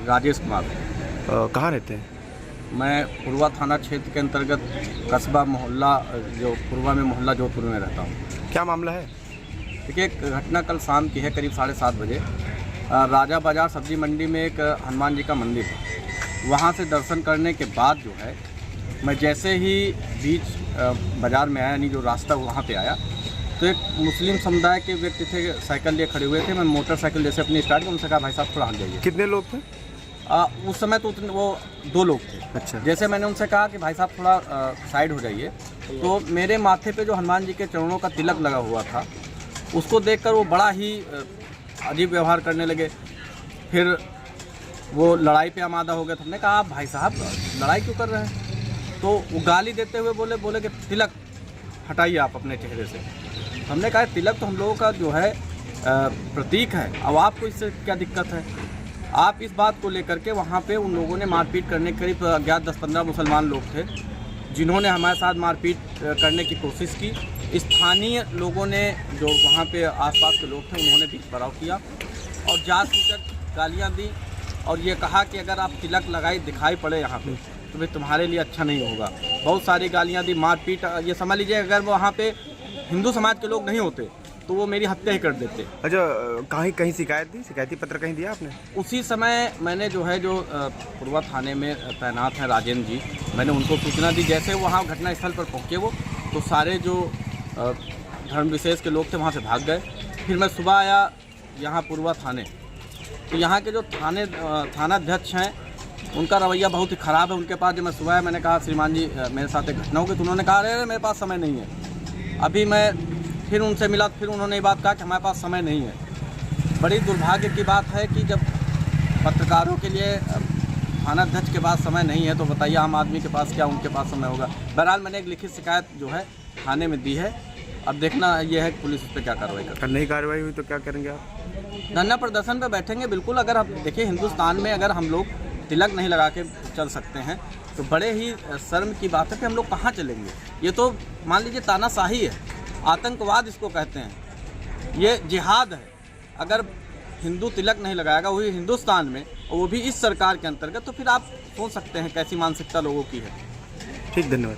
राजेश कुमार। कहाँ रहते हैं? मैं पुरवा थाना क्षेत्र के अंतर्गत कस्बा मोहल्ला जो पुरवा में मोहल्ला जोधपुर में रहता हूँ। क्या मामला है? देखिए, एक घटना कल शाम की है, करीब 7:30 बजे। राजा बाजार सब्जी मंडी में एक हनुमान जी का मंदिर है। वहाँ से दर्शन करने के बाद जो है, मैं जैसे ही बीच बाज़ार में आया, यानी जो रास्ता वहाँ पे आया, तो एक मुस्लिम समुदाय के व्यक्ति थे, साइकिल लिए खड़े हुए थे। मैं मोटरसाइकिल जैसे अपनी स्टार्ट की, उनसे कहा भाई साहब थोड़ा हट जाइए। कितने लोग थे? उस समय तो वो 2 लोग थे। अच्छा। जैसे मैंने उनसे कहा कि भाई साहब थोड़ा साइड हो जाइए, तो मेरे माथे पे जो हनुमान जी के चरणों का तिलक लगा हुआ था, उसको देखकर वो बड़ा ही अजीब व्यवहार करने लगे। फिर वो लड़ाई पे आमादा हो गए। तो हमने कहा आप भाई साहब लड़ाई क्यों कर रहे हैं? तो वो गाली देते हुए बोले कि तिलक हटाइए आप अपने चेहरे से। हमने कहा तिलक तो हम लोगों का जो है प्रतीक है, अब आपको इससे क्या दिक्कत है? आप इस बात को लेकर के वहाँ पे उन लोगों ने मारपीट करने, करीब अज्ञात 10-15 मुसलमान लोग थे जिन्होंने हमारे साथ मारपीट करने की कोशिश की। स्थानीय लोगों ने, जो वहाँ पे आसपास के लोग थे, उन्होंने भी पड़ाव किया और जानबूझकर गालियाँ दी और ये कहा कि अगर आप तिलक लगाई दिखाई पड़े यहाँ पे तो भाई तुम्हारे लिए अच्छा नहीं होगा। बहुत सारी गालियाँ दी, मारपीट। ये समझ लीजिए अगर वहाँ पे हिंदू समाज के लोग नहीं होते तो वो मेरी हत्या ही कर देते। अच्छा, कहीं शिकायत दी? शिकायती पत्र कहीं दिया आपने? उसी समय मैंने जो पुरवा थाने में तैनात हैं राजेंद्र जी, मैंने उनको सूचना दी। जैसे वहाँ घटनास्थल पर पहुँचे वो, तो सारे जो धर्म विशेष के लोग थे वहाँ से भाग गए। फिर मैं सुबह आया यहाँ पुरवा थाने, तो यहाँ के जो थानाध्यक्ष हैं उनका रवैया बहुत ही ख़राब है। उनके पास जब मैं सुबह आया, मैंने कहा श्रीमान जी मेरे साथ एक घटना हो गई, तो उन्होंने कहा अरे मेरे पास समय नहीं है। अभी मैं फिर उनसे मिला, फिर उन्होंने ये बात कहा कि हमारे पास समय नहीं है। बड़ी दुर्भाग्य की बात है कि जब पत्रकारों के लिए थानाध्यक्ष के पास समय नहीं है तो बताइए आम आदमी के पास क्या उनके पास समय होगा। बहरहाल मैंने एक लिखित शिकायत जो है थाने में दी है। अब देखना यह है कि पुलिस उस पर क्या कार्रवाई करती है। नहीं कार्रवाई हुई तो क्या करेंगे आप? धरना प्रदर्शन पर बैठेंगे बिल्कुल। अगर आप देखिए, हिंदुस्तान में अगर हम लोग तिलक नहीं लगा के चल सकते हैं तो बड़े ही शर्म की बात है कि हम लोग कहाँ चलेंगे। ये तो मान लीजिए तानाशाही है, आतंकवाद इसको कहते हैं, ये जिहाद है। अगर हिंदू तिलक नहीं लगाएगा वही हिंदुस्तान में, और वो भी इस सरकार के अंतर्गत, तो फिर आप सोच सकते हैं कैसी मानसिकता लोगों की है। ठीक, धन्यवाद।